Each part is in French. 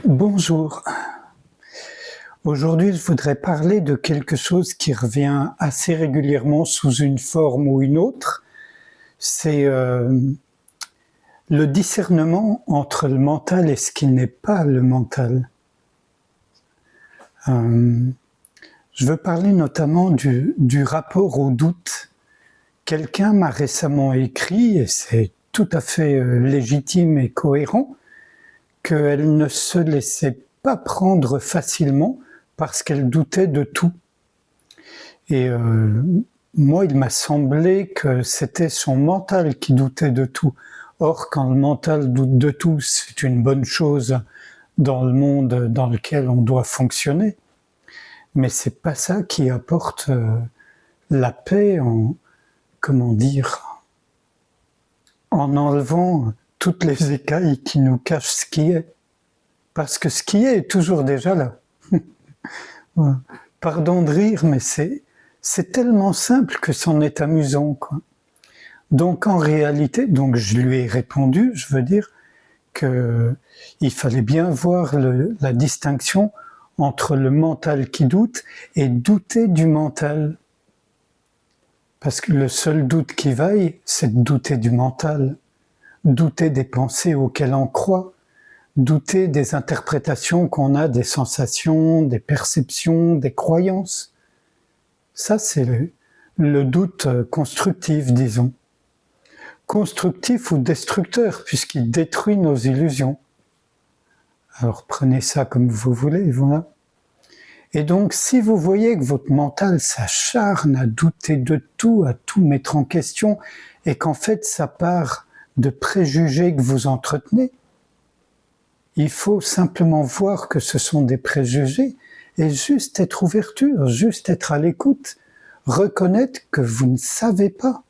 Bonjour. Aujourd'hui, je voudrais parler de quelque chose qui revient assez régulièrement sous une forme ou une autre. C'est le discernement entre le mental et ce qui n'est pas le mental. Je veux parler notamment du rapport au doute. Quelqu'un m'a récemment écrit, et c'est tout à fait légitime et cohérent, qu'elle ne se laissait pas prendre facilement parce qu'elle doutait de tout. Et moi, il m'a semblé que c'était son mental qui doutait de tout. Or, quand le mental doute de tout, c'est une bonne chose dans le monde dans lequel on doit fonctionner. Mais c'est pas ça qui apporte la paix en, en enlevant toutes les écailles qui nous cachent ce qui est. Parce que ce qui est toujours déjà là. Pardon de rire, mais c'est tellement simple que c'en est amusant, quoi. Donc en réalité, donc je lui ai répondu, je veux dire que il fallait bien voir la distinction entre le mental qui doute et douter du mental. Parce que le seul doute qui vaille, c'est de douter du mental, douter des pensées auxquelles on croit, douter des interprétations qu'on a des sensations, des perceptions, des croyances. Ça, c'est le doute constructif, disons. Constructif ou destructeur, puisqu'il détruit nos illusions. Alors prenez ça comme vous voulez, voilà. Et donc, si vous voyez que votre mental s'acharne à douter de tout, à tout mettre en question, et qu'en fait, ça part de préjugés que vous entretenez, il faut simplement voir que ce sont des préjugés et juste être ouverture, juste être à l'écoute, reconnaître que vous ne savez pas.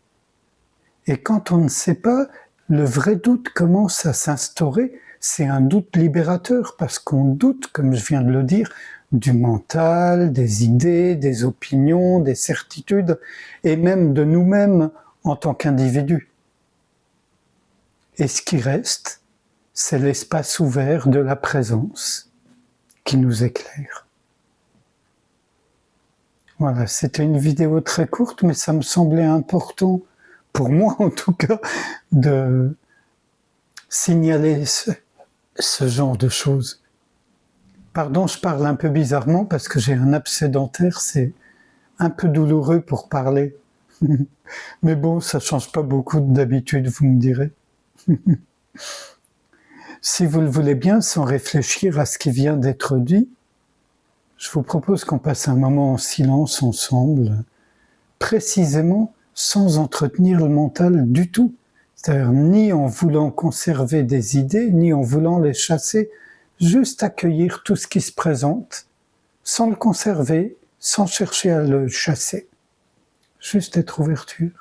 Et quand on ne sait pas, le vrai doute commence à s'instaurer. C'est un doute libérateur parce qu'on doute, comme je viens de le dire, du mental, des idées, des opinions, des certitudes et même de nous-mêmes en tant qu'individus. Et ce qui reste, c'est l'espace ouvert de la présence qui nous éclaire. Voilà, c'était une vidéo très courte, mais ça me semblait important, pour moi en tout cas, de signaler ce genre de choses. Pardon, je parle un peu bizarrement parce que j'ai un abcès dentaire, c'est un peu douloureux pour parler. Mais bon, ça change pas beaucoup d'habitude, vous me direz. Si vous le voulez bien, sans réfléchir à ce qui vient d'être dit, je vous propose qu'on passe un moment en silence ensemble, précisément sans entretenir le mental du tout. C'est-à-dire ni en voulant conserver des idées, ni en voulant les chasser, juste accueillir tout ce qui se présente, sans le conserver, sans chercher à le chasser. Juste être ouverture.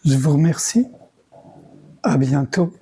Je vous remercie. À bientôt.